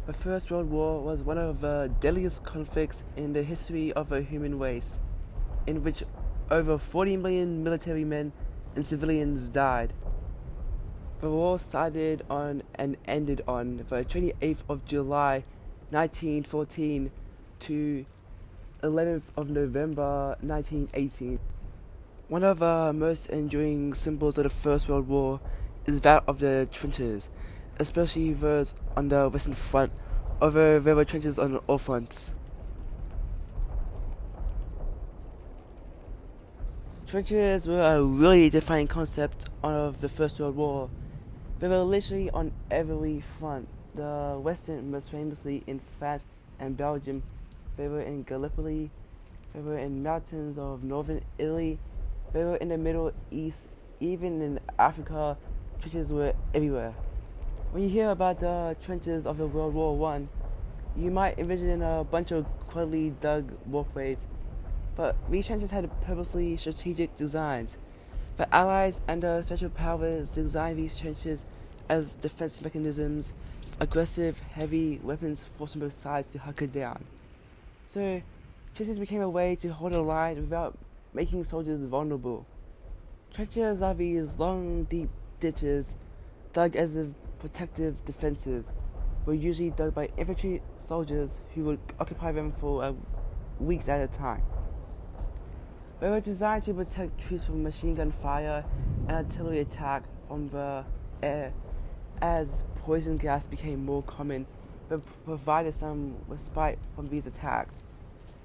The First World War was one of the deadliest conflicts in the history of the human race, in which over 40 million military men and civilians died. The war started on and ended on the 28th of July 1914 to 11th of November 1918. One of the most enduring symbols of the First World War is that of the trenches, especially those on the Western Front, although there were trenches on all fronts. Trenches were a really defining concept of the First World War. They were literally on every front. The Western, most famously in France and Belgium, they were in Gallipoli, they were in mountains of northern Italy, they were in the Middle East, even in Africa, trenches were everywhere. When you hear about the trenches of the World War I, you might envision a bunch of cleverly dug walkways, but these trenches had purposely strategic designs. The Allies and the Special Powers designed these trenches as defense mechanisms, aggressive, heavy weapons forcing both sides to hunker down. So, trenches became a way to hold a line without making soldiers vulnerable. Trenches are these long, deep ditches dug as if protective defenses, were usually dug by infantry soldiers who would occupy them for weeks at a time. They were designed to protect troops from machine gun fire and artillery attack from the air. As poison gas became more common, they provided some respite from these attacks.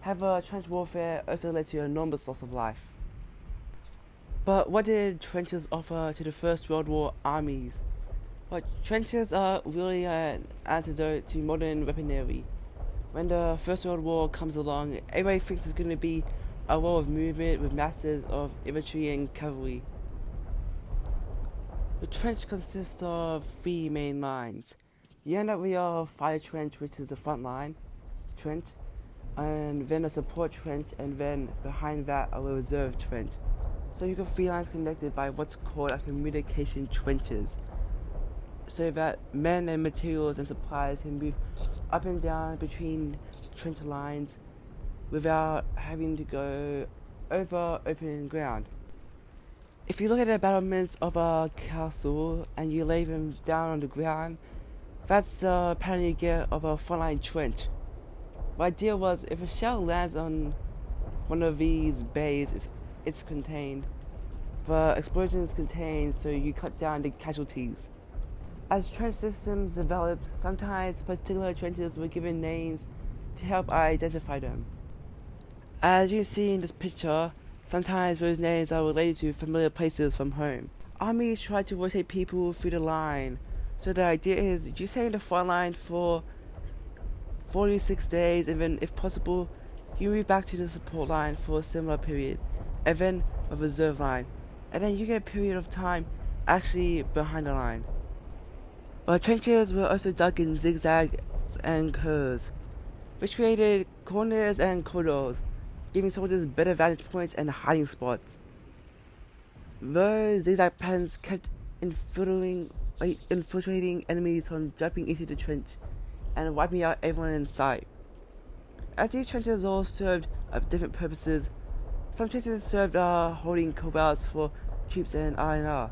However, trench warfare also led to an enormous loss of life. But what did trenches offer to the First World War armies? Well, trenches are really an antidote to modern weaponry. When the First World War comes along, everybody thinks it's going to be a war of movement with masses of infantry and cavalry. The trench consists of three main lines. You end up with your fire trench, which is the front line trench, and then a support trench, and then behind that a reserve trench. So you got three lines connected by what's called communication trenches, so that men and materials and supplies can move up and down between trench lines without having to go over open ground. If you look at the battlements of a castle and you lay them down on the ground, that's the pattern you get of a frontline trench. The idea was if a shell lands on one of these bays, it's contained. The explosion is contained, so you cut down the casualties. As trench systems developed, sometimes particular trenches were given names to help identify them. As you can see in this picture, sometimes those names are related to familiar places from home. Armies try to rotate people through the line, so the idea is you stay in the front line for 46 days, and then if possible, you move back to the support line for a similar period, and then a reserve line, and then you get a period of time actually behind the line. Trenches were also dug in zigzags and curves, which created corners and corridors, giving soldiers better vantage points and hiding spots. Those zigzag patterns kept infiltrating enemies from jumping into the trench and wiping out everyone in sight. As these trenches all served different purposes, some trenches served holding corrals for troops and R&R.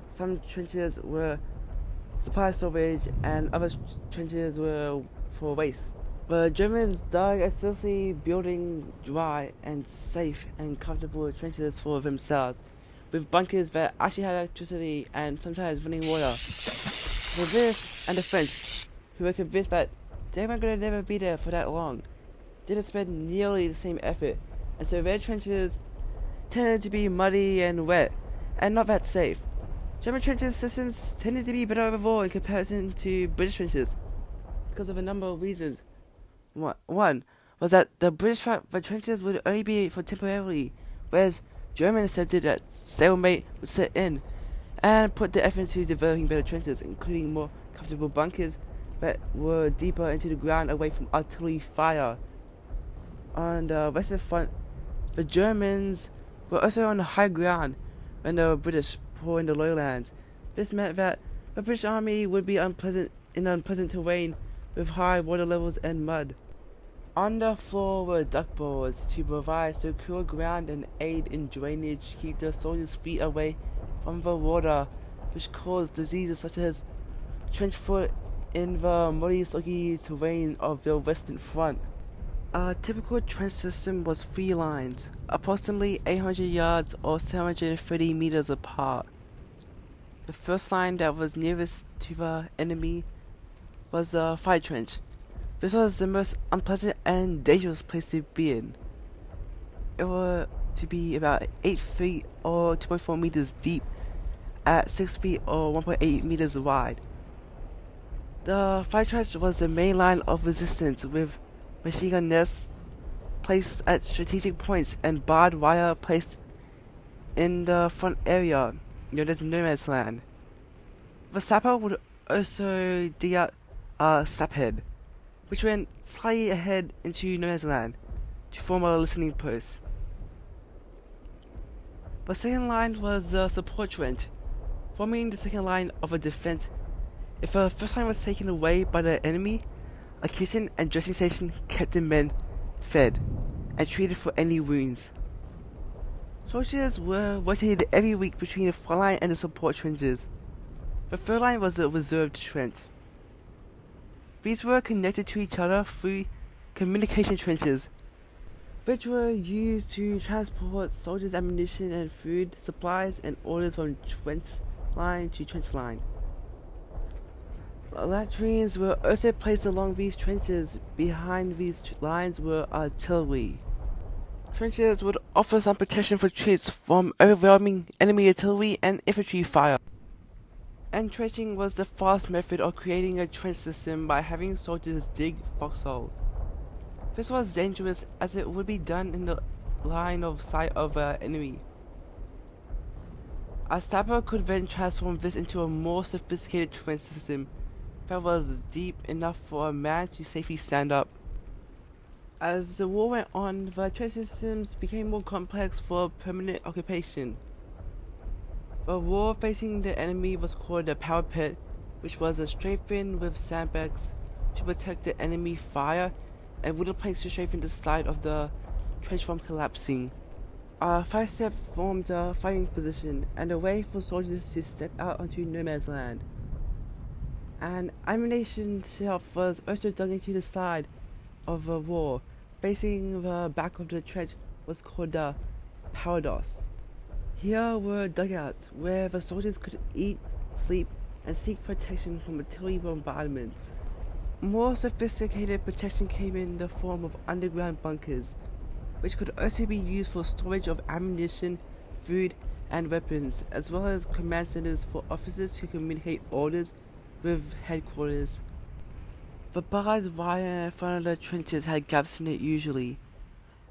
Some trenches were supply storage, and other trenches were for waste. The Germans dug assiduously, building dry and safe and comfortable trenches for themselves, with bunkers that actually had electricity and sometimes running water. For this and the French, who were convinced that they weren't going to never be there for that long, didn't spend nearly the same effort, and so their trenches tended to be muddy and wet, and not that safe. German trenches systems tended to be better overall in comparison to British trenches, because of a number of reasons. One was that the trenches would only be for temporarily, whereas Germans accepted that stalemate would set in, and put the effort into developing better trenches, including more comfortable bunkers that were deeper into the ground away from artillery fire. On the Western Front, the Germans were also on the high ground when the British poured in the lowlands. This meant that the British Army would be unpleasant in unpleasant terrain with high water levels and mud. On the floor were duckboards to provide secure ground and aid in drainage to keep the soldiers' feet away from the water, which caused diseases such as trench foot in the muddy, soggy terrain of the Western Front. A typical trench system was 3 lines, approximately 800 yards or 730 meters apart. The first line that was nearest to the enemy was the fire trench. This was the most unpleasant and dangerous place to be in. It was to be about 8 feet or 2.4 meters deep at 6 feet or 1.8 meters wide. The fire trench was the main line of resistance, with machine gun nests placed at strategic points and barbed wire placed in the front area, known as no man's land. The sapper would also dig out a saphead, which went slightly ahead into no man's land to form a listening post. The second line was the support trench, forming the second line of a defense. If the first line was taken away by the enemy, a kitchen and dressing station kept the men fed and treated for any wounds. Soldiers were rotated every week between the front line and the support trenches. The third line was the reserve trench. These were connected to each other through communication trenches, which were used to transport soldiers' ammunition and food, supplies, and orders from trench line to trench line. Latrines were also placed along these trenches. Behind these lines were artillery. Trenches would offer some protection for troops from overwhelming enemy artillery and infantry fire. Entrenching was the fast method of creating a trench system by having soldiers dig foxholes. This was dangerous as it would be done in the line of sight of the enemy. A sapper could then transform this into a more sophisticated trench system that was deep enough for a man to safely stand up. As the war went on, the trench systems became more complex for permanent occupation. The wall facing the enemy was called the parapet, which was strengthened with sandbags to protect the enemy fire and wooden planks to strengthen the side of the trench from collapsing. A 5-step formed a fighting position and a way for soldiers to step out onto no man's land. An ammunition shelf was also dug into the side of the wall, facing the back of the trench was called the parados. Here were dugouts where the soldiers could eat, sleep, and seek protection from artillery bombardments. More sophisticated protection came in the form of underground bunkers, which could also be used for storage of ammunition, food, and weapons, as well as command centers for officers to communicate orders with headquarters. The barbed wire in front of the trenches had gaps in it usually.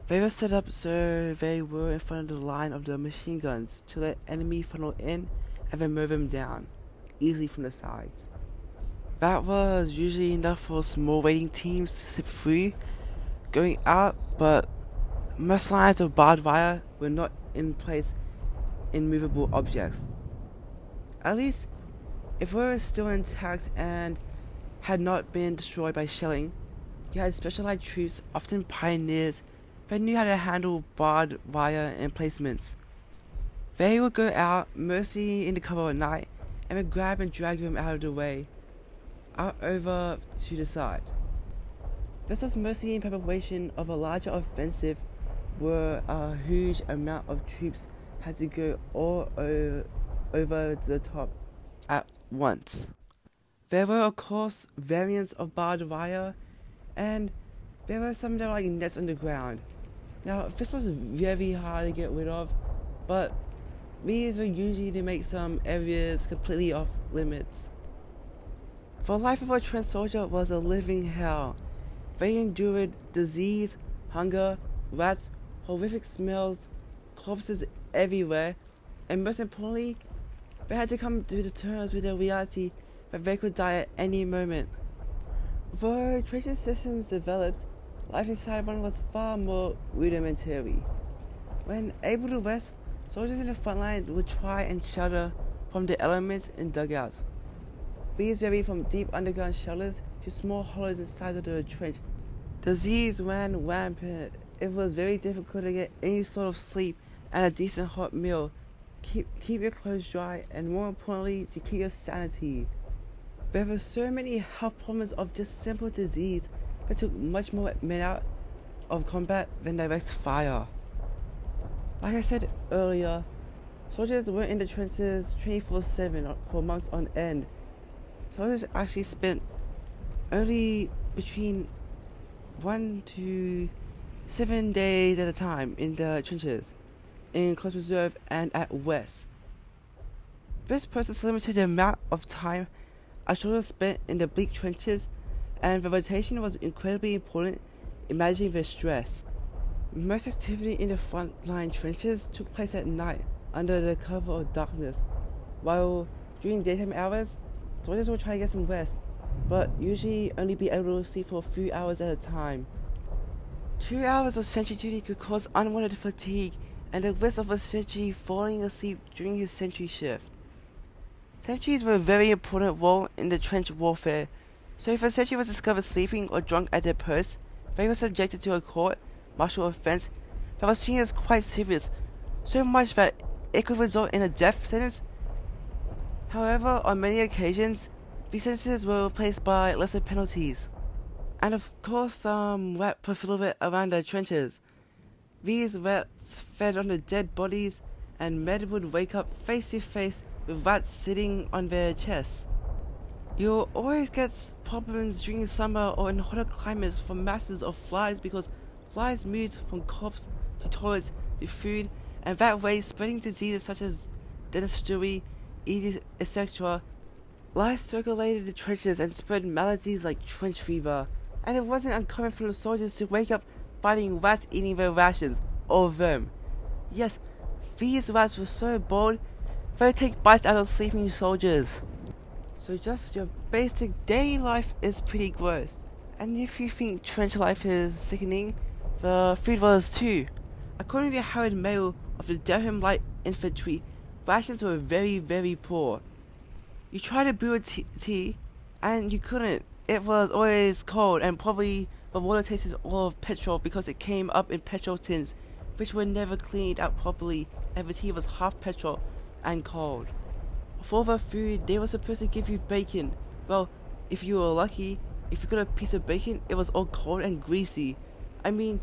They were set up so they were in front of the line of the machine guns to let enemy funnel in and then mow them down, easily from the sides. That was usually enough for small raiding teams to slip through, going out, but most lines of barbed wire were not in place in movable objects. At least, if they were still intact and had not been destroyed by shelling, you had specialized troops, often pioneers, that knew how to handle barbed wire emplacements. They would go out, mostly in the cover of night, and would grab and drag them out of the way, out over to the side. This was mostly in preparation of a larger offensive where a huge amount of troops had to go all over the top at once. There were of course variants of barbed wire, and there were some that were like nets on the ground. Now this was very hard to get rid of, but these were usually to make some areas completely off limits. The life of a trench soldier was a living hell. They endured disease, hunger, rats, horrific smells, corpses everywhere, and most importantly, they had to come to terms with the reality that they could die at any moment. Though trench systems developed, life inside one was far more rudimentary. When able to rest, soldiers in the front line would try and shelter from the elements in dugouts. These vary from deep underground shelters to small hollows inside of the trench. Disease ran rampant. It was very difficult to get any sort of sleep and a decent hot meal. Keep your clothes dry, and more importantly, to keep your sanity. There were so many health problems of just simple disease that took much more men out of combat than direct fire. Like I said earlier, soldiers were in the trenches 24/7 for months on end. Soldiers actually spent only between 1 to 7 days at a time in the trenches, in close reserve and at west. This process limited the amount of time our soldiers spent in the bleak trenches, and the rotation was incredibly important in managing their stress. Most activity in the frontline trenches took place at night under the cover of darkness, while during daytime hours, soldiers would try to get some rest, but usually only be able to sleep for a few hours at a time. 2 hours of sentry duty could cause unwanted fatigue and the risk of a sentry falling asleep during his sentry shift. Sentries were a very important role in the trench warfare, so if a sentry was discovered sleeping or drunk at their post, they were subjected to a court-martial offense that was seen as quite serious, so much that it could result in a death sentence. However, on many occasions, these sentences were replaced by lesser penalties. And of course, some rat profiled around the trenches. These rats fed on the dead bodies, and men would wake up face to face with rats sitting on their chests. You'll always get problems during the summer or in hotter climates from masses of flies, because flies moved from corpse to toilets to food, and that way spreading diseases such as dysentery, Aedes, etc. Lice circulated the trenches and spread maladies like trench fever, and it wasn't uncommon for the soldiers to wake up finding rats eating their rations, all of them. Yes, these rats were so bold, they would take bites out of sleeping soldiers. So just your basic daily life is pretty gross, and if you think trench life is sickening, the food was too. According to Howard Mayo of the Durham Light Infantry, rations were very, very poor. You tried to brew a tea, and you couldn't. It was always cold, and probably the water tasted all of petrol because it came up in petrol tins, which were never cleaned out properly, and the tea was half petrol and cold. For the food, they were supposed to give you bacon. Well, if you were lucky, if you got a piece of bacon, it was all cold and greasy. I mean,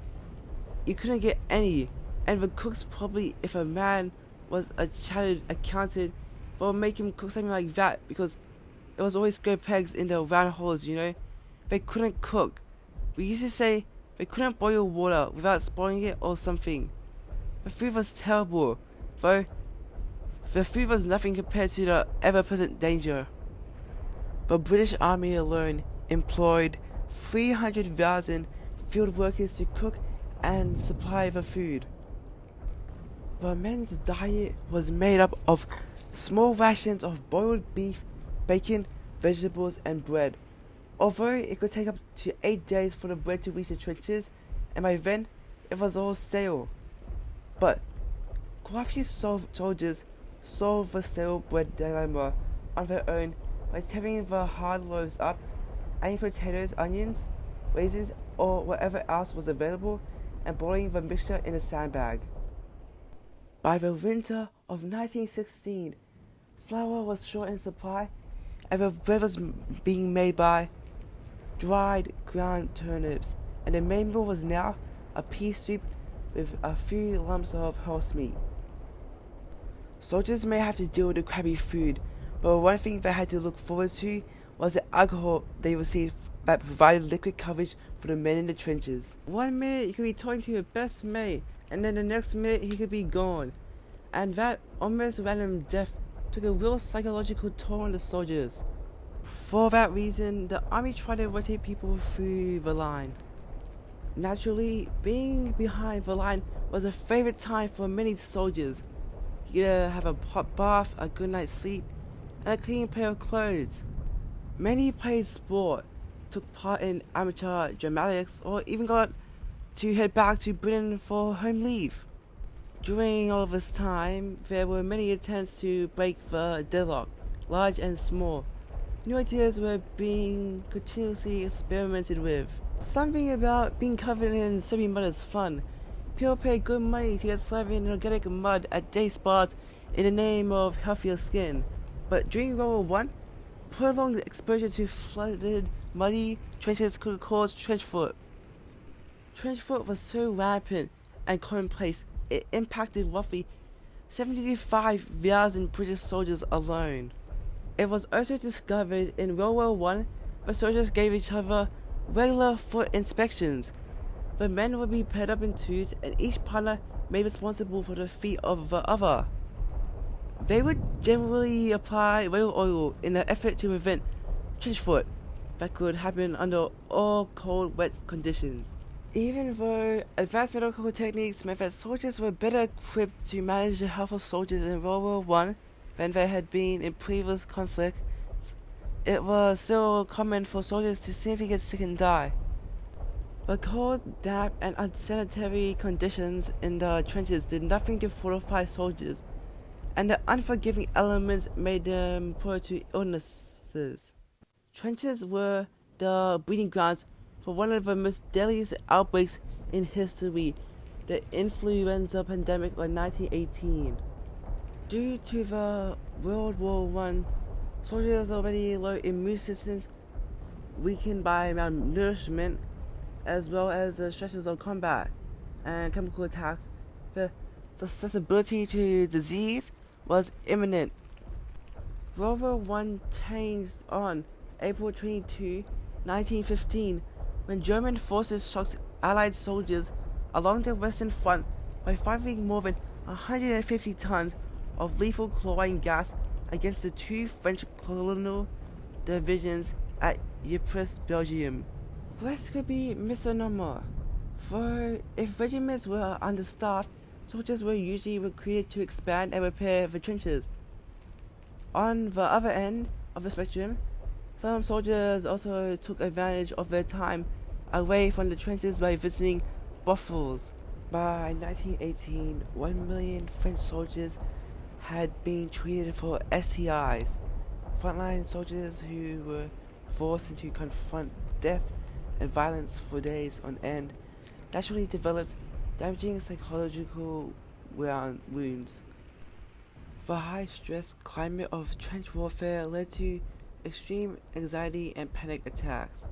you couldn't get any, and the cooks probably, if a man was a chartered accountant, they would make him cook something like that, because it was always square pegs in the round holes, you know? They couldn't cook. We used to say they couldn't boil water without spoiling it or something. The food was terrible, though the food was nothing compared to the ever-present danger. The British Army alone employed 300,000 field workers to cook and supply the food. The men's diet was made up of small rations of boiled beef, bacon, vegetables, and bread. Although it could take up to 8 days for the bread to reach the trenches, and by then it was all stale. But quite a few soldiers solved the stale bread dilemma on their own by tearing the hard loaves up, adding potatoes, onions, raisins, or whatever else was available, and boiling the mixture in a sandbag. By the winter of 1916, flour was short in supply, and the bread was being made by dried ground turnips, and the main meal was now a pea soup with a few lumps of horse meat. Soldiers may have to deal with the crappy food, but one thing they had to look forward to was the alcohol they received that provided liquid coverage for the men in the trenches. 1 minute you could be talking to your best mate, and then the next minute he could be gone. And that almost random death took a real psychological toll on the soldiers. For that reason, the army tried to rotate people through the line. Naturally, being behind the line was a favorite time for many soldiers. You could have a hot bath, a good night's sleep, and a clean pair of clothes. Many played sport, took part in amateur dramatics, or even got to head back to Britain for home leave. During all of this time, there were many attempts to break the deadlock, large and small. New ideas were being continuously experimented with. Something about being covered in soapy mud is fun. People pay good money to get slathered in organic mud at day spas in the name of healthier skin. But during World War I, prolonged exposure to flooded, muddy trenches could cause trench foot. Trench foot was so rampant and commonplace, it impacted roughly 75,000 British soldiers alone. It was also discovered in World War I, where soldiers gave each other regular foot inspections. The men would be paired up in twos, and each partner made responsible for the feet of the other. They would generally apply whale oil in an effort to prevent trench foot that could happen under all cold, wet conditions. Even though advanced medical techniques meant that soldiers were better equipped to manage the health of soldiers in World War I than they had been in previous conflicts, it was still common for soldiers to simply get sick and die. The cold, damp, and unsanitary conditions in the trenches did nothing to fortify soldiers, and the unforgiving elements made them prone to illnesses. Trenches were the breeding grounds for one of the most deadliest outbreaks in history, the influenza pandemic of 1918. Due to the World War I, soldiers' already low immune systems, weakened by malnourishment, as well as the stresses of combat and chemical attacks, the susceptibility to disease was imminent. World War I changed on April 22, 1915, when German forces shocked Allied soldiers along the Western Front by firing more than 150 tons of lethal chlorine gas against the two French colonial divisions at Ypres, Belgium. This could be misnomer, for if regiments were understaffed, soldiers were usually recruited to expand and repair the trenches. On the other end of the spectrum, some soldiers also took advantage of their time away from the trenches by visiting brothels. By 1918, 1 million French soldiers had been treated for STIs. Frontline soldiers who were forced to confront death and violence for days on end naturally developed damaging psychological wounds. The high-stress climate of trench warfare led to extreme anxiety and panic attacks.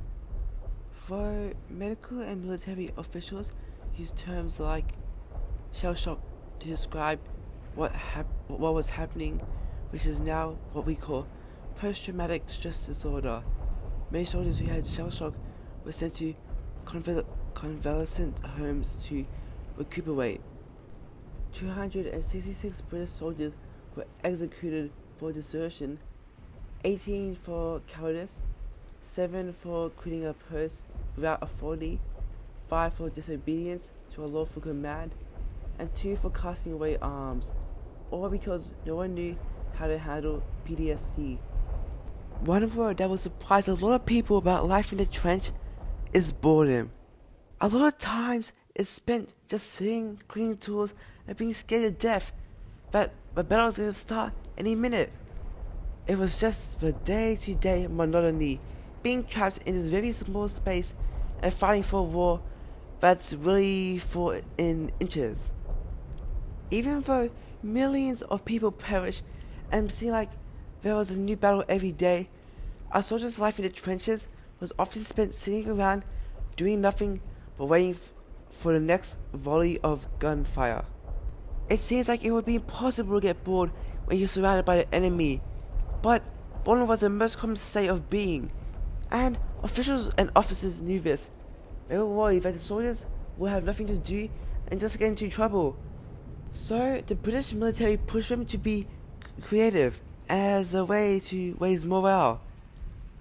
For medical and military officials use terms like shell shock to describe what was happening, which is now what we call post-traumatic stress disorder. Many soldiers who had shell shock were sent to convalescent homes to recuperate. 266 British soldiers were executed for desertion, 18 for cowardice, 7 for quitting a post without authority, 5 for disobedience to a lawful command, and 2 for casting away arms, all because no one knew how to handle PTSD. One word that will surprise a lot of people about life in the trench is boredom. A lot of times is spent just sitting, cleaning tools, and being scared to death that the battle is going to start any minute. It was just the day-to-day monotony, being trapped in this very small space and fighting for a war that's really fought in inches. Even though millions of people perish and it seemed like there was a new battle every day, a soldier's life in the trenches was often spent sitting around doing nothing but waiting for the next volley of gunfire. It seems like it would be impossible to get bored when you're surrounded by the enemy, but boredom was the most common state of being, and officials and officers knew this. They were worried that the soldiers would have nothing to do and just get into trouble. So the British military pushed them to be creative as a way to raise morale.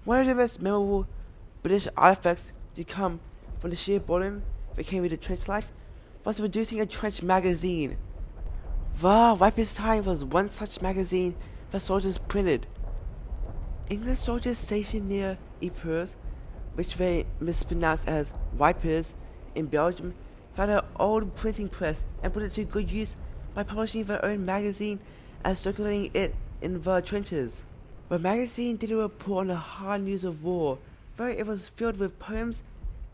One of the most memorable British artifacts to come from the sheer boredom that came with the trench life was producing a trench magazine. The Ripest Time was one such magazine that soldiers printed. English soldiers stationed near Ypres, which they mispronounced as Wipers in Belgium, found an old printing press and put it to good use by publishing their own magazine and circulating it in the trenches. The magazine did a report on the hard news of war, though it was filled with poems,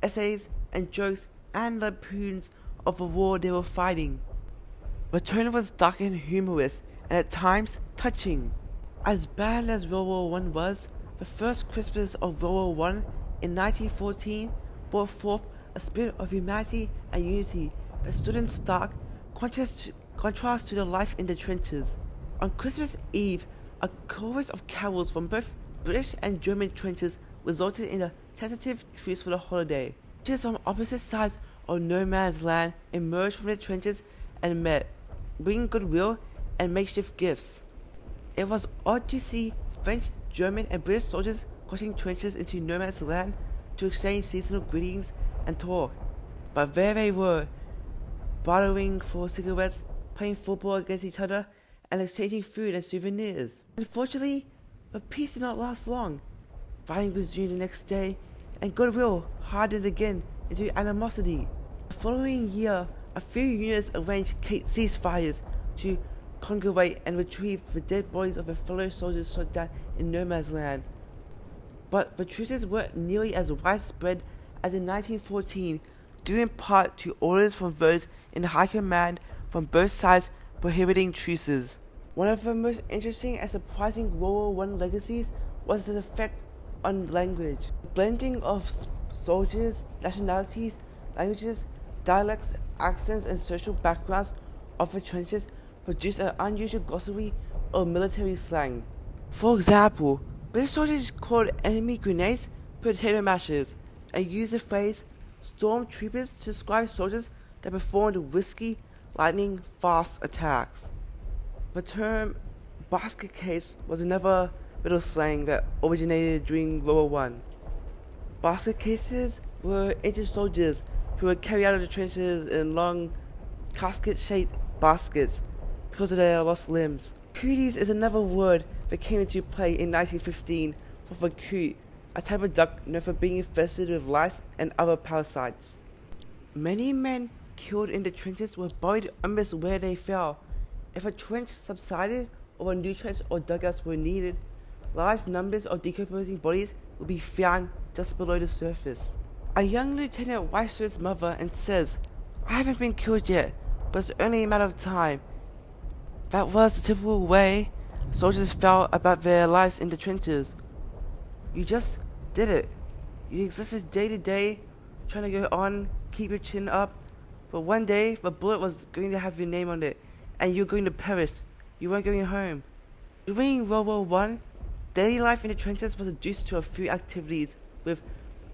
essays, and jokes and lampoons of the war they were fighting. The tone was dark and humorous, and at times touching. As bad as World War I was, the first Christmas of World War I in 1914 brought forth a spirit of humanity and unity that stood in stark contrast to the life in the trenches. On Christmas Eve, a chorus of carols from both British and German trenches resulted in a tentative truce for the holiday. Trenches from opposite sides of no man's land emerged from the trenches and met, bringing goodwill and makeshift gifts. It was odd to see French, German, and British soldiers crossing trenches into no man's land to exchange seasonal greetings and talk. But there they were, bartering for cigarettes, playing football against each other, and exchanging food and souvenirs. Unfortunately, the peace did not last long. Fighting resumed the next day, and goodwill hardened again into animosity. The following year, a few units arranged ceasefires to congregate and retrieve the dead bodies of their fellow soldiers shot down in no man's land. But the truces weren't nearly as widespread as in 1914, due in part to orders from those in high command from both sides prohibiting truces. One of the most interesting and surprising World War I legacies was its effect on language. The blending of soldiers, nationalities, languages, dialects, accents, and social backgrounds of the trenches produced an unusual glossary of military slang. For example, British soldiers called enemy grenades potato mashers and used the phrase stormtroopers to describe soldiers that performed risky, lightning-fast attacks. The term basket case was another bit of slang that originated during World War I. Basket cases were injured soldiers who were carried out of the trenches in long, casket-shaped baskets because of their lost limbs. Cooties is another word that came into play in 1915 for coot, a type of duck known for being infested with lice and other parasites. Many men killed in the trenches were buried almost where they fell. If a trench subsided or a new trench or dugouts were needed, large numbers of decomposing bodies would be found just below the surface. A young lieutenant writes to his mother and says, "I haven't been killed yet, but it's only a matter of time." That was the typical way soldiers felt about their lives in the trenches. You just did it. You existed day to day, trying to go on, keep your chin up, but one day the bullet was going to have your name on it, and you're going to perish. You weren't going home. During World War I, daily life in the trenches was reduced to a few activities, with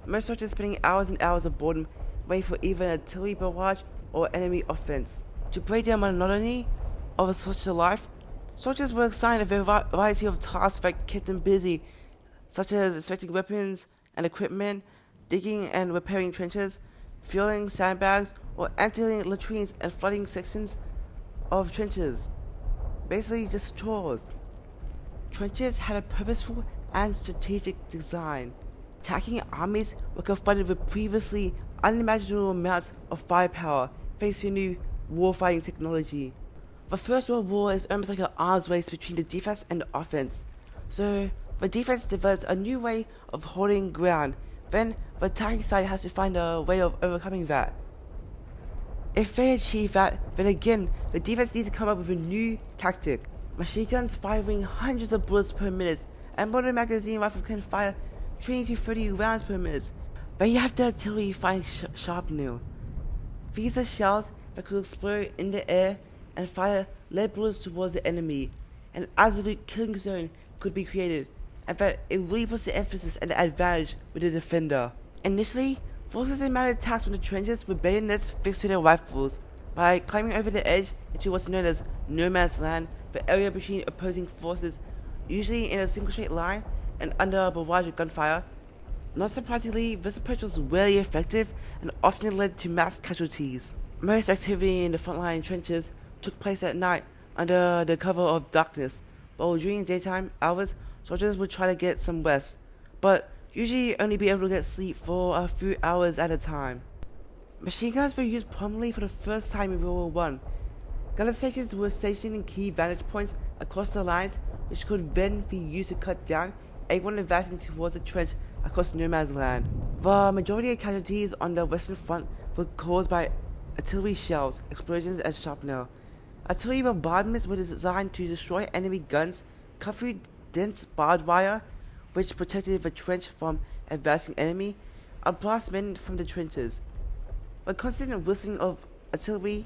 most soldiers spending hours and hours of boredom waiting for either an artillery barrage or enemy offense. To break the monotony of such a life, soldiers were assigned a variety of tasks that kept them busy, such as inspecting weapons and equipment, digging and repairing trenches, filling sandbags, or emptying latrines and flooding sections of trenches. Basically just chores. Trenches had a purposeful and strategic design. Attacking armies were confronted with previously unimaginable amounts of firepower thanks to new warfighting technology. The First World War is almost like an arms race between the defense and the offense. So the defense develops a new way of holding ground, then the attacking side has to find a way of overcoming that. If they achieve that, then again, the defense needs to come up with a new tactic. Machine guns firing hundreds of bullets per minute, and modern magazine rifles can fire 20 to 30 rounds per minute. Then you have the artillery firing shrapnel. These are shells that could explode in the air and fire lead bullets towards the enemy. An absolute killing zone could be created, and that it really puts the emphasis and the advantage with the defender. Initially, forces in mounted attacks from the trenches with bayonets fixed to their rifles. By climbing over the edge into what's known as no man's land, the area between opposing forces, usually in a single straight line and under a barrage of gunfire. Not surprisingly, this approach was rarely effective and often led to mass casualties. Most activity in the frontline trenches took place at night under the cover of darkness, while during daytime hours, soldiers would try to get some rest, but usually only be able to get sleep for a few hours at a time. Machine guns were used prominently for the first time in World War I. Gun stations were stationed in key vantage points across the lines which could then be used to cut down anyone advancing towards the trench across no man's land. The majority of casualties on the Western Front were caused by artillery shells, explosions, and shrapnel. Artillery bombardments were designed to destroy enemy guns, cut through dense barbed wire, which protected the trench from advancing enemy, and blast men from the trenches. The constant whistling of artillery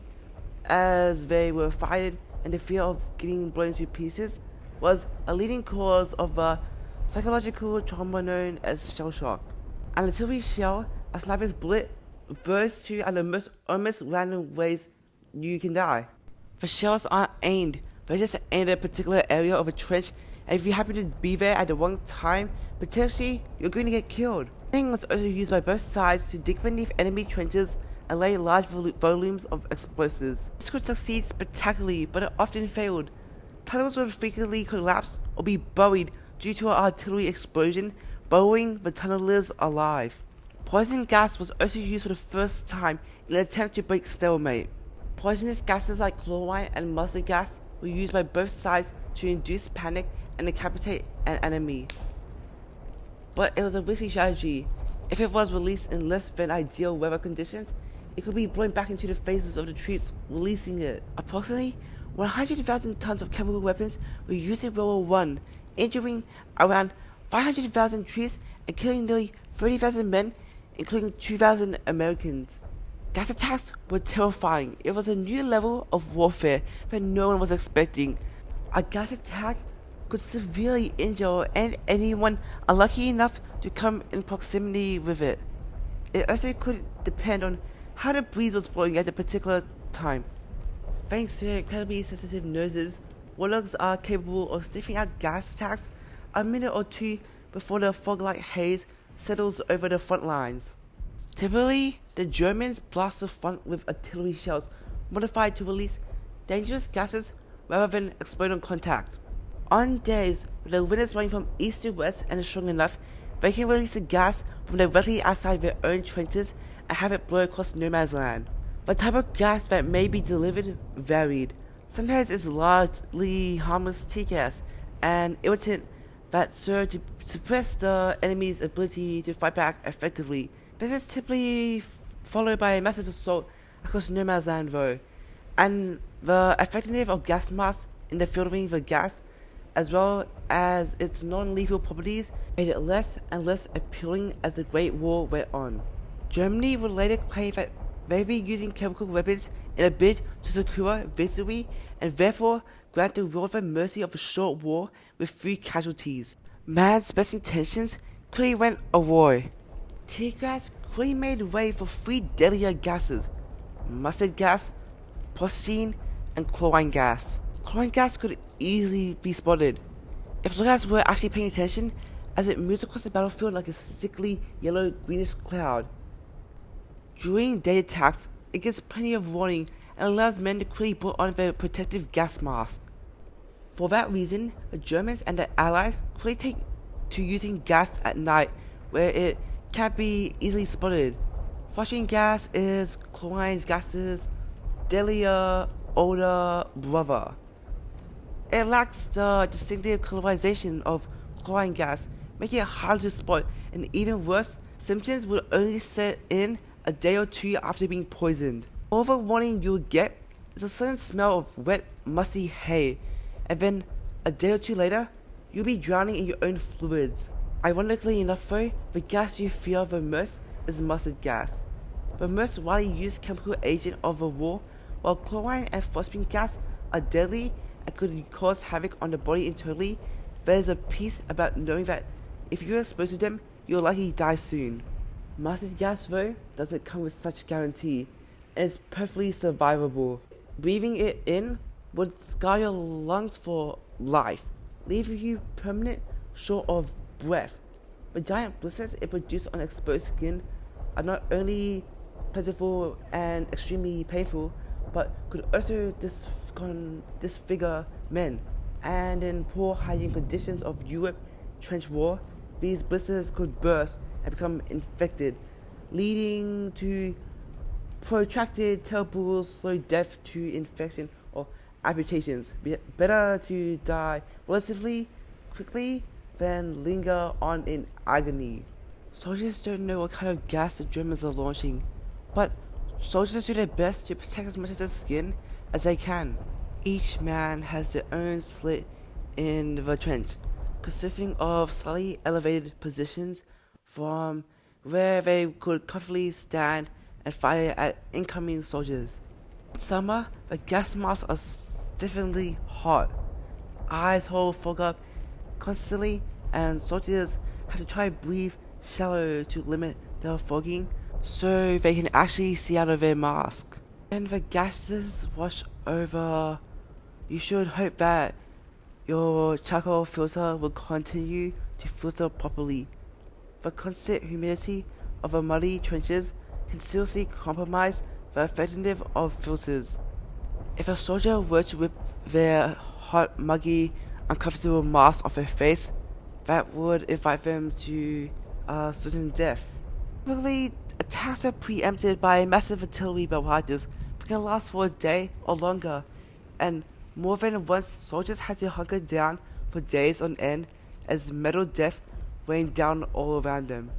as they were fired and the fear of getting blown to pieces was a leading cause of the psychological trauma known as shell shock. An artillery shell, a sniper's bullet, those two are the most almost random ways you can die. The shells aren't aimed, they're just aimed at a particular area of a trench, and if you happen to be there at the wrong time, potentially you're going to get killed. This was also used by both sides to dig beneath enemy trenches and lay large volumes of explosives. This could succeed spectacularly, but it often failed. Tunnels would frequently collapse or be buried due to an artillery explosion, burying the tunnelers alive. Poison gas was also used for the first time in an attempt to break stalemate. Poisonous gases like chlorine and mustard gas were used by both sides to induce panic and decapitate an enemy. But it was a risky strategy. If it was released in less than ideal weather conditions, it could be blown back into the faces of the troops releasing it. Approximately 100,000 tons of chemical weapons were used in World War I, injuring around 500,000 troops and killing nearly 30,000 men, including 2,000 Americans. Gas attacks were terrifying. It was a new level of warfare that no one was expecting. A gas attack could severely injure anyone unlucky enough to come in proximity with it. It also could depend on how the breeze was blowing at a particular time. Thanks to their incredibly sensitive noses, warlogs are capable of sniffing out gas attacks a minute or two before the fog-like haze settles over the front lines. Typically, the Germans blast the front with artillery shells modified to release dangerous gases rather than explode on contact. On days when the wind is blowing from east to west and is strong enough, they can release the gas from directly outside their own trenches and have it blow across no man's land. The type of gas that may be delivered varied. Sometimes it's largely harmless tear gas, an irritant that serve to suppress the enemy's ability to fight back effectively. This is typically followed by a massive assault across no man's land though, and the effectiveness of gas masks in the filtering the gas, as well as its non-lethal properties, made it less and less appealing as the Great War went on. Germany would later claim that they would be using chemical weapons in a bid to secure victory and therefore grant the world the mercy of a short war with few casualties. Man's best intentions clearly went awry. Tear gas quickly made way for three deadlier gases: mustard gas, phosgene, and chlorine gas. Chlorine gas could easily be spotted if lookouts were actually paying attention, as it moves across the battlefield like a sickly yellow-greenish cloud. During day attacks, it gives plenty of warning and allows men to quickly put on their protective gas mask. For that reason, the Germans and their allies quickly take to using gas at night, where it can't be easily spotted. Phosgene gas is chlorine gas's deadlier older brother. It lacks the distinctive colorization of chlorine gas, making it hard to spot, and even worse, symptoms will only set in a day or two after being poisoned. All the warning you'll get is a sudden smell of wet, musty hay, and then a day or two later, you'll be drowning in your own fluids. Ironically enough though, the gas you fear the most is mustard gas, the most widely used chemical agent of the war. While chlorine and phosgene gas are deadly and could cause havoc on the body internally, there is a peace about knowing that if you're exposed to them, you'll likely die soon. Mustard gas though doesn't come with such guarantee, and is perfectly survivable. Breathing it in would scar your lungs for life, leaving you permanent short of breath. The giant blisters it produces on exposed skin are not only plentiful and extremely painful, but could also disfigure men. And in poor hygiene conditions of Europe trench war, these blisters could burst and become infected, leading to protracted, terrible, slow death to infection or amputations. Better to die relatively quickly than linger on in agony. Soldiers don't know what kind of gas the Germans are launching, but soldiers do their best to protect as much of their skin as they can. Each man has their own slit in the trench, consisting of slightly elevated positions from where they could comfortably stand and fire at incoming soldiers. In summer, the gas masks are stiffeningly hot. Eyes hold fog up constantly, and soldiers have to try to breathe shallow to limit their fogging so they can actually see out of their mask. When the gases wash over, you should hope that your charcoal filter will continue to filter properly. The constant humidity of the muddy trenches can seriously compromise the effectiveness of filters. If a soldier were to whip their hot, muggy, uncomfortable mask off their face, that would invite them to certain death. Typically, attacks are preempted by massive artillery barrages that can last for a day or longer, and more than once soldiers had to hunker down for days on end as metal death rained down all around them.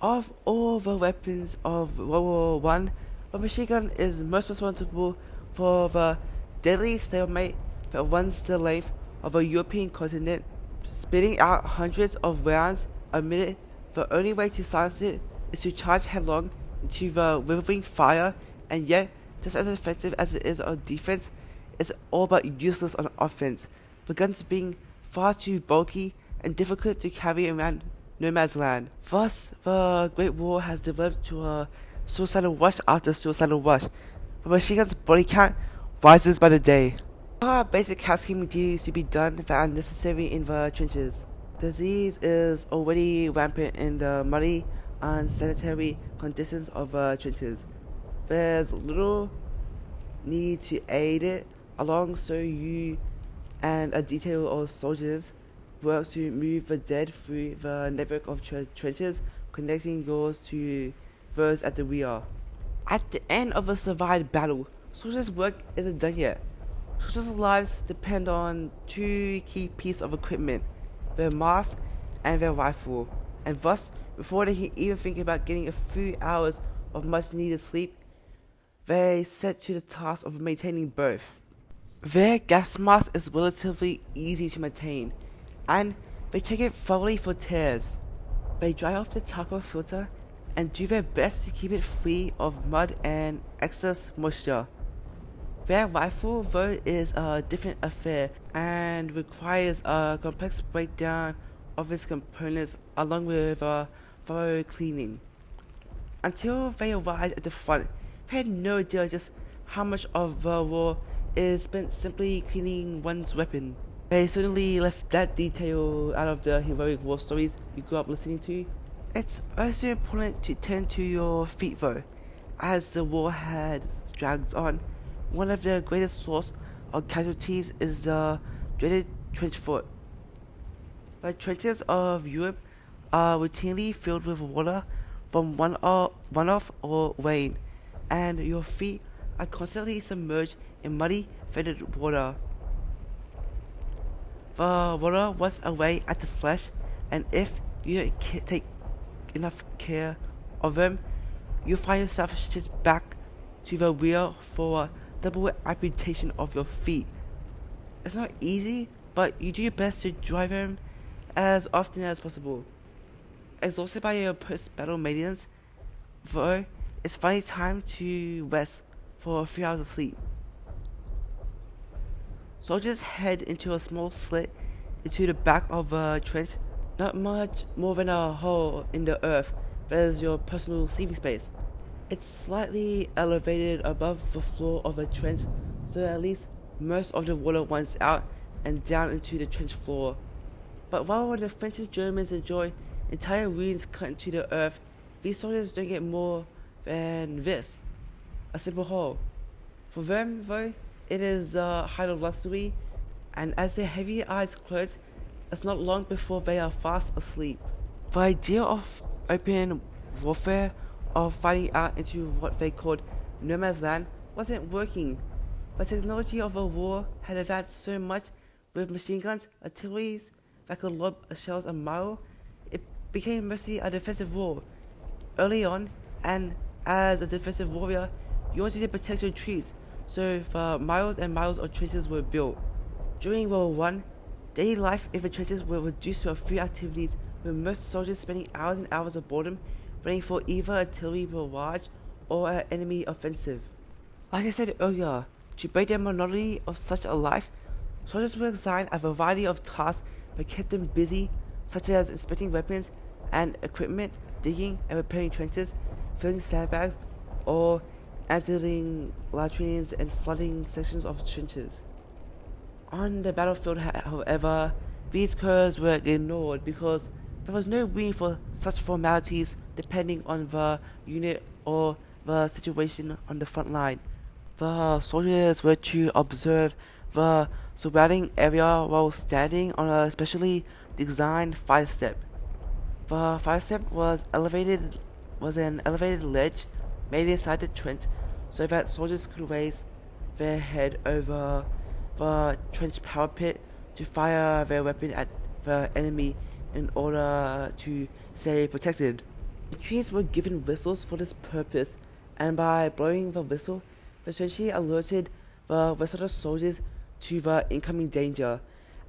Of all the weapons of WW1, the machine gun is most responsible for the deadly stalemate that runs the length of a European continent, spitting out hundreds of rounds a minute. The only way to silence it is to charge headlong into the withering fire, and yet, just as effective as it is on defense, it's all but useless on offense, the guns being far too bulky and difficult to carry around no man's land. Thus, the Great War has developed to a suicidal rush after suicidal rush. The machine gun's body count rises by the day. There are basic housekeeping duties to be done that are necessary in the trenches. Disease is already rampant in the muddy, unsanitary conditions of the trenches. There's little need to aid it along, so you and a detail of soldiers work to move the dead through the network of trenches, connecting yours to those at the rear. At the end of a survived battle, soldiers' work isn't done yet. Soldiers' lives depend on two key pieces of equipment: their mask and their rifle, and thus, before they can even think about getting a few hours of much needed sleep, they set to the task of maintaining both. Their gas mask is relatively easy to maintain, and they check it thoroughly for tears. They dry off the charcoal filter and do their best to keep it free of mud and excess moisture. Their rifle, though, is a different affair and requires a complex breakdown of its components along with thorough cleaning. Until they arrived at the front, they had no idea just how much of the war is spent simply cleaning one's weapon. They certainly left that detail out of the heroic war stories you grew up listening to. It's also important to tend to your feet though, as the war had dragged on. One of the greatest sources of casualties is the dreaded trench foot. The trenches of Europe are routinely filled with water from runoff or rain, and your feet are constantly submerged in muddy, fetid water. The water runs away at the flesh, and if you don't take enough care of them, you'll find yourself stitched back to the wheel for a double amputation of your feet. It's not easy, but you do your best to drive them as often as possible. Exhausted by your post-battle maintenance, though, it's finally time to rest for a few hours of sleep. Soldiers head into a small slit into the back of a trench, not much more than a hole in the earth that is your personal sleeping space. It's slightly elevated above the floor of a trench, so at least most of the water runs out and down into the trench floor. But while the French and Germans enjoy entire ruins cut into the earth, these soldiers don't get more than this: a simple hole. For them, though, it is a height of luxury, and as their heavy eyes close, it's not long before they are fast asleep. The idea of open warfare, of fighting out into what they called no man's land, wasn't working. but technology of the war had advanced so much with machine guns, artillery that could lob shells a mile. It became mostly a defensive war. Early on, and as a defensive warrior, you wanted to protect your troops, so for miles and miles of trenches were built. During World War I, daily life in the trenches were reduced to a few activities, with most soldiers spending hours and hours of boredom waiting for either artillery barrage or an enemy offensive. Like I said earlier, to break the monotony of such a life, soldiers were assigned a variety of tasks that kept them busy, such as inspecting weapons and equipment, digging and repairing trenches, filling sandbags, or emptying latrines and flooding sections of trenches. On the battlefield, however, these chores were ignored because there was no room for such formalities depending on the unit or the situation on the front line. The soldiers were to observe the surrounding area while standing on a specially designed fire step. The fire step was an elevated ledge made inside the trench so that soldiers could raise their head over the trench parapet to fire their weapon at the enemy in order to stay protected. The trees were given whistles for this purpose, and by blowing the whistle, they essentially alerted the rest of the soldiers to the incoming danger,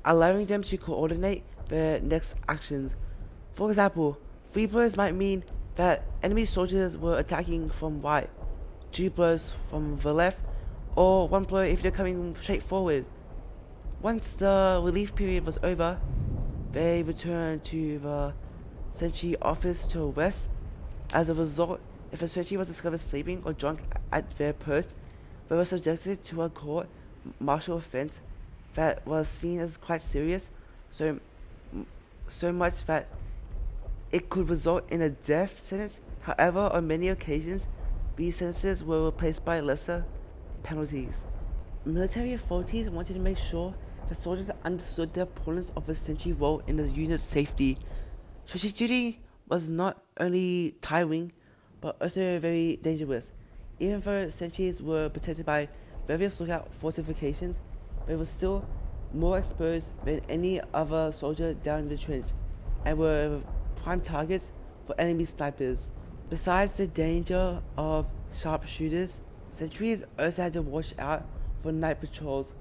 allowing them to coordinate their next actions. For example, 3 blows might mean that enemy soldiers were attacking from right, 2 blows from the left, or 1 blow if they're coming straight forward. Once the relief period was over, they returned to the sentry office to rest. As a result, if a sentry was discovered sleeping or drunk at their post, they were subjected to a court-martial offense that was seen as quite serious, so much that it could result in a death sentence. However, on many occasions, these sentences were replaced by lesser penalties. Military authorities wanted to make sure the soldiers understood the importance of a sentry role in the unit's safety. Sentry duty was not only tiring, but also very dangerous. Even though sentries were protected by various lookout fortifications, they were still more exposed than any other soldier down in the trench, and were prime targets for enemy snipers. Besides the danger of sharpshooters, sentries also had to watch out for night patrols.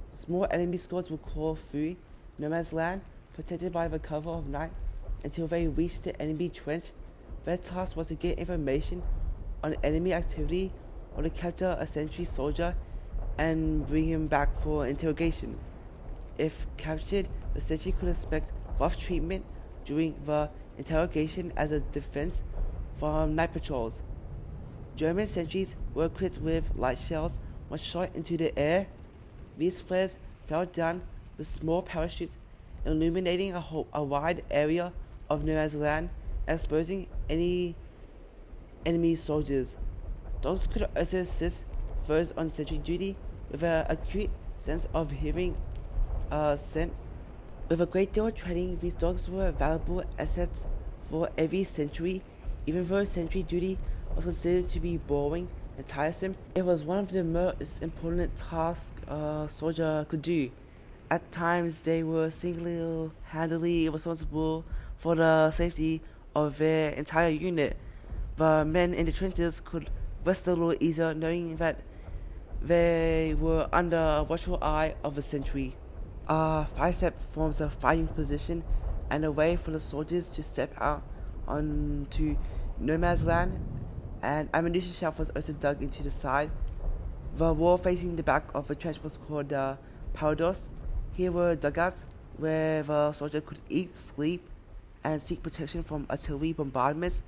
Small enemy squads were called through no man's land, protected by the cover of night, until they reached the enemy trench. Their task was to get information on enemy activity or to capture a sentry soldier and bring him back for interrogation. If captured, the sentry could expect rough treatment during the interrogation as a defense from night patrols. German sentries were equipped with light shells when shot into the air. These flares fell down with small parachutes, illuminating a wide area of no man's land, exposing any enemy soldiers. Dogs could also assist those on sentry duty with an acute sense of hearing scent. With a great deal of training, these dogs were valuable assets for every sentry. Even though sentry duty was considered to be boring and tiresome, it was one of the most important tasks a soldier could do. At times, they were single-handedly responsible for the safety of their entire unit. The men in the trenches could rest a little easier knowing that they were under a watchful eye of a sentry. A fire step forms a fighting position and a way for the soldiers to step out onto no man's land. An ammunition shelf was also dug into the side. The wall facing the back of the trench was called the parados. Here were dugouts where the soldier could eat, sleep, and seek protection from artillery bombardments.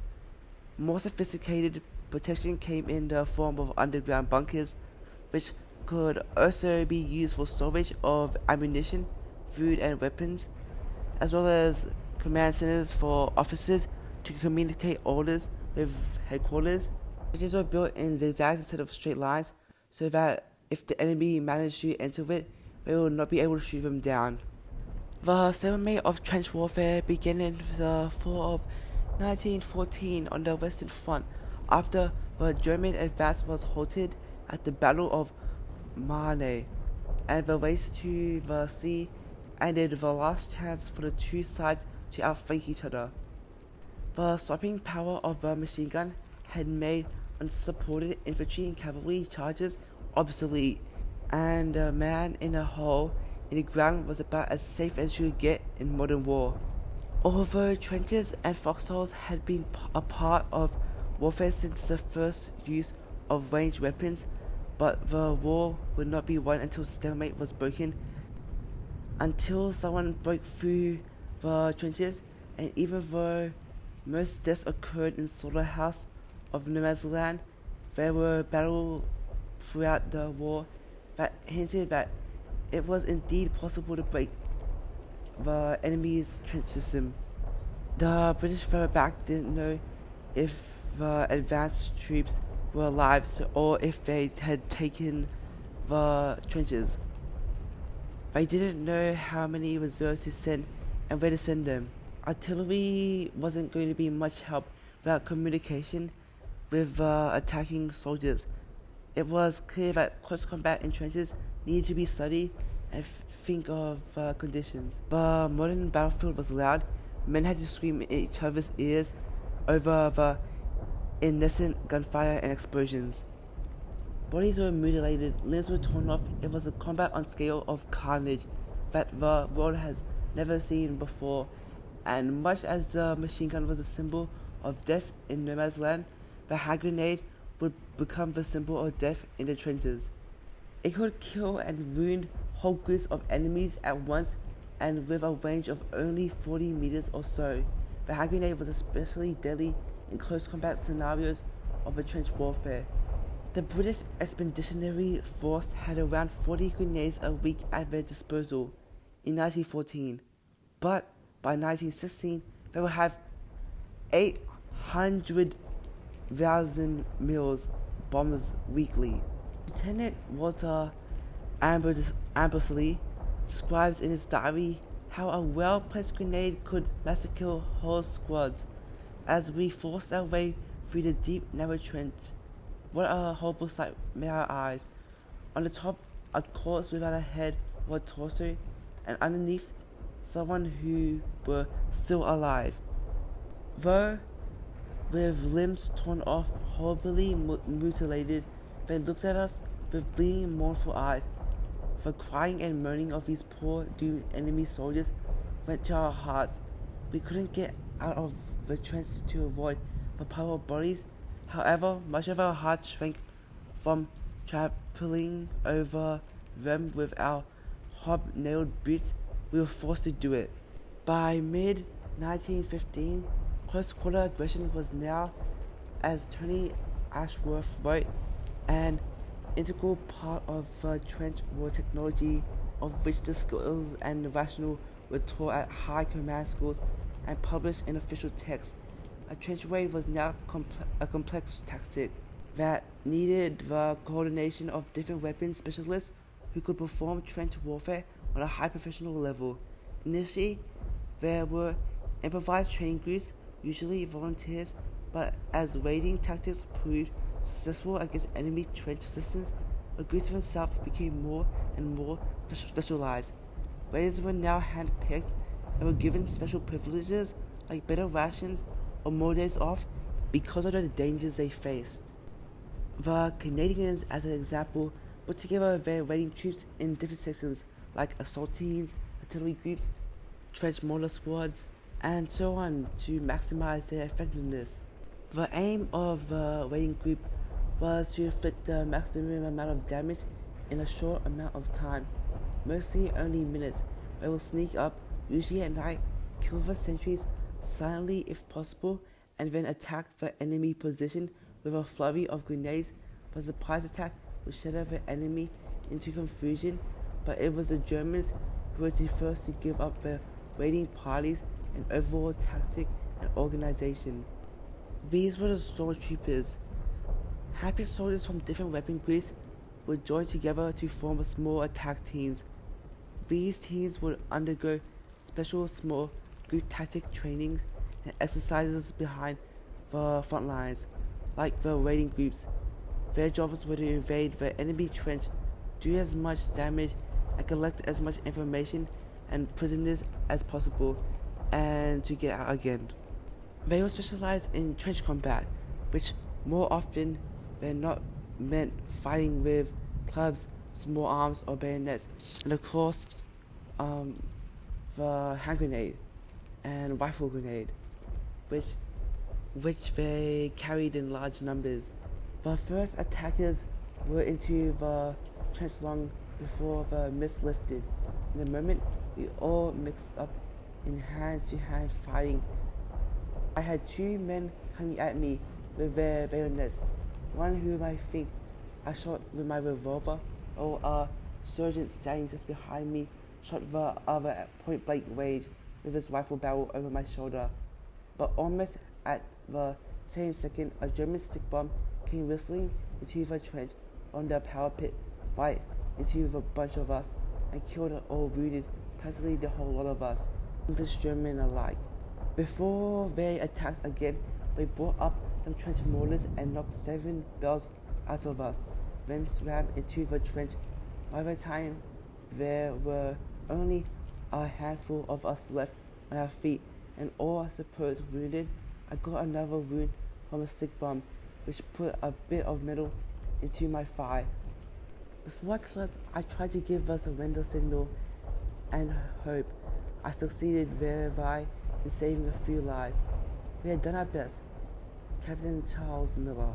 More sophisticated protection came in the form of underground bunkers, which could also be used for storage of ammunition, food, and weapons, as well as command centers for officers to communicate orders with headquarters. Bridges were built in zigzags instead of straight lines, so that if the enemy managed to enter it, they would not be able to shoot them down. The stalemate of trench warfare began in the fall of 1914 on the Western Front, after the German advance was halted at the Battle of Marne, and the race to the sea ended the last chance for the two sides to outflank each other. The stopping power of the machine gun had made unsupported infantry and cavalry charges obsolete, and a man in a hole in the ground was about as safe as you could get in modern war. Although trenches and foxholes had been a part of warfare since the first use of ranged weapons, but the war would not be won until stalemate was broken, until someone broke through the trenches, and even though most deaths occurred in slaughterhouse of no man's land, there were battles throughout the war that hinted that it was indeed possible to break the enemy's trench system. The British further back didn't know if the advanced troops were alive or if they had taken the trenches. They didn't know how many reserves to send and where to send them. Artillery wasn't going to be much help without communication with attacking soldiers. It was clear that close combat in trenches needed to be studied and think of conditions. The modern battlefield was loud. Men had to scream in each other's ears over the incessant gunfire and explosions. Bodies were mutilated, limbs were torn off. It was a combat on scale of carnage that the world has never seen before, and much as the machine gun was a symbol of death in no man's land, the hand grenade would become the symbol of death in the trenches. It could kill and wound whole groups of enemies at once, and with a range of only 40 meters or so. The hand grenade was especially deadly in close combat scenarios of a trench warfare. The British Expeditionary Force had around 40 grenades a week at their disposal in 1914, but by 1916 they would have 800,000 Mills bombs weekly. Lieutenant Walter Ambersley describes in his diary how a well-placed grenade could massacre whole squads. As we forced our way through the deep, narrow trench, what a horrible sight met our eyes. On the top, a corpse without a head or a torso, and underneath, someone who were still alive. Though with limbs torn off, horribly mutilated, they looked at us with bleeding, mournful eyes. The crying and moaning of these poor, doomed enemy soldiers went to our hearts. We couldn't get out of the trench to avoid the pile of bodies. However, much of our hearts shrank from trampling over them with our hobnailed boots. We were forced to do it. By mid-1915, close-quarter aggression was now, as Tony Ashworth wrote, an integral part of the trench war technology, of which the skills and the rationale were taught at high command schools and published in official texts. A trench raid was now a complex tactic that needed the coordination of different weapons specialists who could perform trench warfare on a high professional level. Initially, there were improvised training groups, usually volunteers, but as raiding tactics proved successful against enemy trench systems, the groups themselves became more and more specialized. Raiders were now hand-picked and were given special privileges like better rations or more days off because of the dangers they faced. The Canadians, as an example, put together their raiding troops in different sections like assault teams, artillery groups, trench mortar squads, and so on to maximize their effectiveness. The aim of the raiding group was to inflict the maximum amount of damage in a short amount of time, mostly only minutes. They will sneak up, usually at night, kill the sentries silently if possible, and then attack the enemy position with a flurry of grenades. The surprise attack would shatter the enemy into confusion, but it was the Germans who were the first to give up their raiding parties and overall tactic and organization. These were the stormtroopers. Happy soldiers from different weapon groups would join together to form a small attack teams. These teams would undergo special small group tactic trainings and exercises behind the front lines, like the raiding groups. Their jobs were to invade the enemy trench do as much damage and collect as much information and prisoners as possible, and to get out again. They were specialized in trench combat, which more often than not meant fighting with clubs, small arms, or bayonets, and of course, the hand grenade and rifle grenade, which they carried in large numbers. The first attackers were into the trench long before the mist lifted. In a moment, we all mixed up in hand-to-hand fighting. I had two men coming at me with their bayonets, one whom I think I shot with my revolver, or a sergeant standing just behind me shot the other at point-blank range with his rifle barrel over my shoulder. But almost at the same second, a German stick bomb came whistling into the trench on the parapet right into the bunch of us and killed or wounded practically the whole lot of us, English German alike. Before they attacked again, they brought up some trench mortars and knocked 7 bells out of us, then swam into the trench. By the time there were only a handful of us left on our feet, and all I suppose wounded, I got another wound from a stick bomb, which put a bit of metal into my thigh. Before I collapsed, I tried to give a surrender signal and hope I succeeded thereby in saving a few lives. We had done our best. Captain Charles Miller.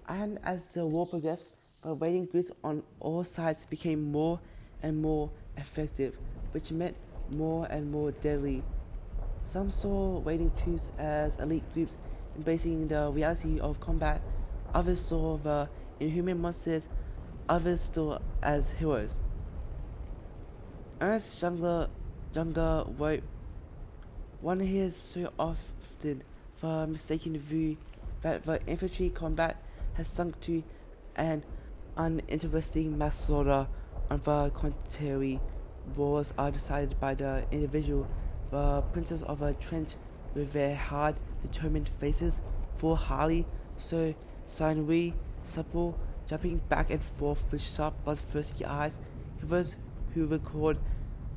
And as the war progressed, the raiding groups on all sides became more and more effective, which meant more and more deadly. Some saw raiding troops as elite groups embracing the reality of combat, others saw the inhuman monsters, others still as heroes. Ernst Jungler wrote, "One hears so often the mistaken view that the infantry combat has sunk to an uninteresting mass slaughter. On the contrary, wars are decided by the individual. The princes of a trench with their hard, determined faces, foolhardy, so sinewy, supple, jumping back and forth with sharp, bloodthirsty eyes, heroes who record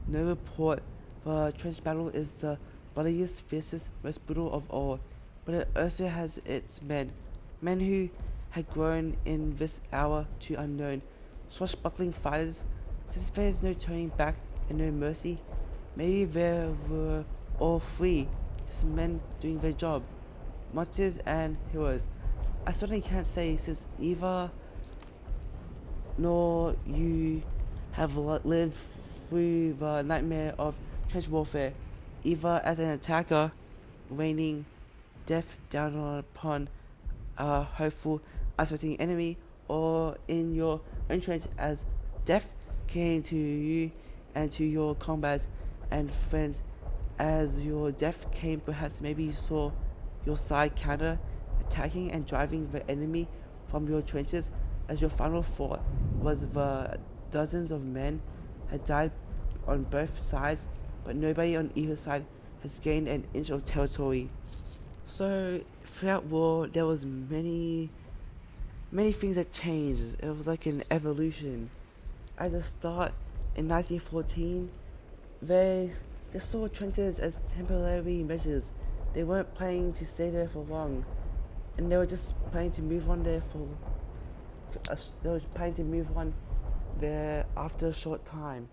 no report. The trench battle is the bloodiest, fiercest, most brutal of all, but it also has its men who had grown in this hour to unknown, swashbuckling fighters. Since there is no turning back and no mercy, maybe there were all three, just men doing their job, monsters and heroes. I certainly can't say, since neither nor you have lived through the nightmare of trench warfare, either as an attacker, raining death down upon a hopeful, unsuspecting enemy, or in your own trench as death came to you and to your comrades and friends. As your death came, perhaps maybe you saw your side counter attacking and driving the enemy from your trenches, as your final thought was the dozens of men had died on both sides, but nobody on either side has gained an inch of territory. So throughout war, there was many things that changed. It was like an evolution. At the start, in 1914, they just saw trenches as temporary measures. They weren't planning to stay there for long, and they were just planning to move on there after a short time.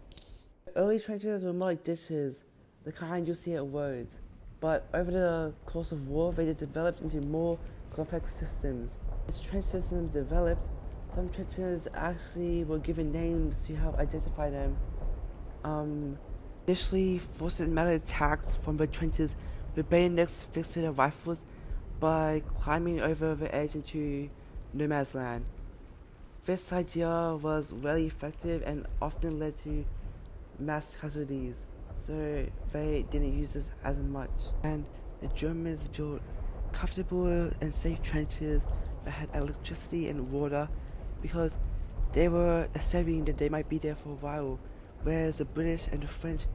Early trenches were more like ditches, the kind you'll see at roads, but over the course of war, they developed into more complex systems. As trench systems developed, some trenches actually were given names to help identify them. Initially, forces mounted attacks from the trenches with bayonets fixed to their rifles by climbing over the edge into no man's land. This idea was rarely effective and often led to mass casualties, so they didn't use this as much. And the Germans built comfortable and safe trenches that had electricity and water because they were assuming that they might be there for a while, whereas the British and the French,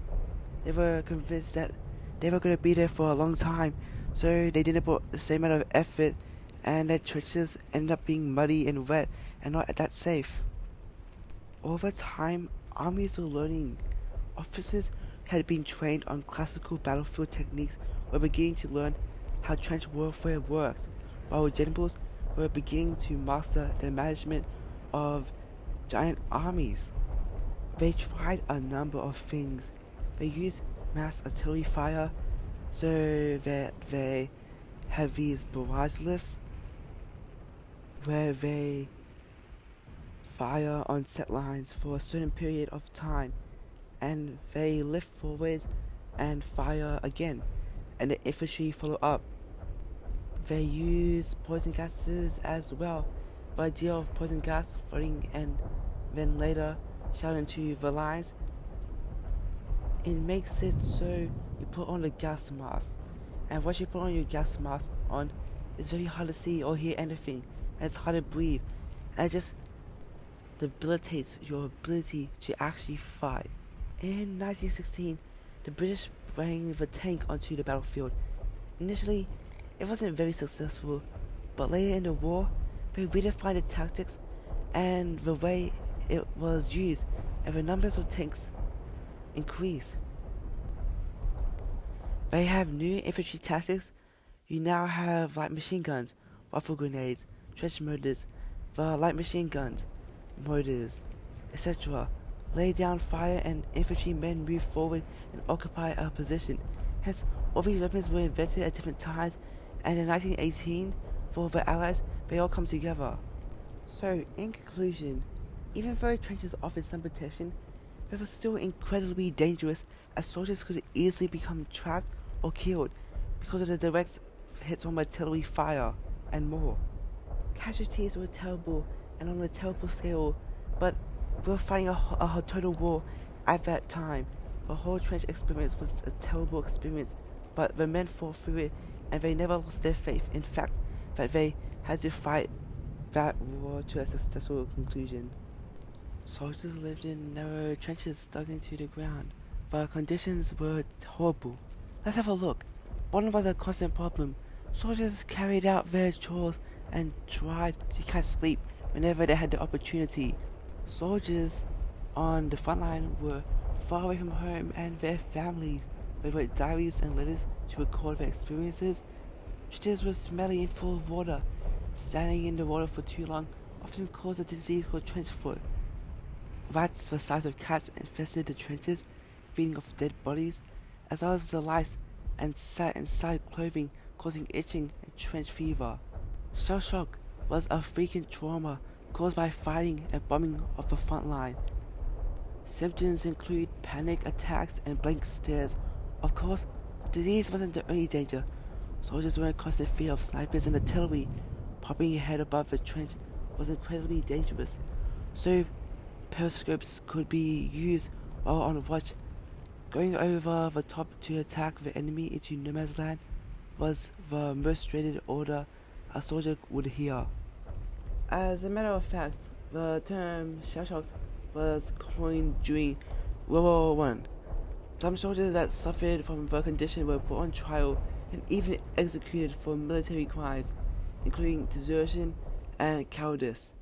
they were convinced that they were going to be there for a long time, so they didn't put the same amount of effort, and their trenches ended up being muddy and wet and not that safe. Over time, armies were learning. Officers who had been trained on classical battlefield techniques were beginning to learn how trench warfare works, while generals were beginning to master the management of giant armies. They tried a number of things. They used mass artillery fire so that they have these barrage lifts where they fire on set lines for a certain period of time and they lift forward and fire again and the infantry follow up. They use poison gases as well. The idea of poison gas floating and then later shot into the lines, it makes it so you put on a gas mask, and once you put on your gas mask on, it's very hard to see or hear anything, and it's hard to breathe, and it just debilitates your ability to actually fight. In 1916, the British bring the tank onto the battlefield. Initially, it wasn't very successful, but later in the war, they redefined the tactics and the way it was used, and the numbers of tanks increased. They have new infantry tactics. You now have light machine guns, rifle grenades, trench mortars, the light machine guns, mortars, etc. Lay down fire and infantrymen move forward and occupy a position. Hence, all these weapons were invented at different times, and in 1918, for the Allies, they all come together. So, in conclusion, even though trenches offered some protection, they were still incredibly dangerous, as soldiers could easily become trapped or killed because of the direct hits from artillery fire and more. Casualties were terrible and on a terrible scale, but we were fighting a total war at that time. The whole trench experience was a terrible experience, but the men fought through it and they never lost their faith. In fact, that they had to fight that war to a successful conclusion. Soldiers lived in narrow trenches dug into the ground. The conditions were horrible. Let's have a look. One was a constant problem. Soldiers carried out their chores and tried to catch sleep whenever they had the opportunity. Soldiers on the front line were far away from home and their families. They wrote diaries and letters to record their experiences. Trenches were smelly and full of water. Standing in the water for too long often caused a disease called trench foot. Rats the size of cats infested the trenches, feeding off dead bodies, as well as the lice, and sat inside clothing, causing itching and trench fever. Shell shock was a frequent trauma caused by fighting and bombing of the front line. Symptoms include panic attacks and blank stares. Of course, the disease wasn't the only danger. Soldiers were in constant fear of snipers and artillery. Popping your head above the trench was incredibly dangerous, so periscopes could be used while on watch. Going over the top to attack the enemy into no man's land was the most dreaded order a soldier would hear. As a matter of fact, the term shell shock was coined during WW1. Some soldiers that suffered from the condition were put on trial and even executed for military crimes, including desertion and cowardice.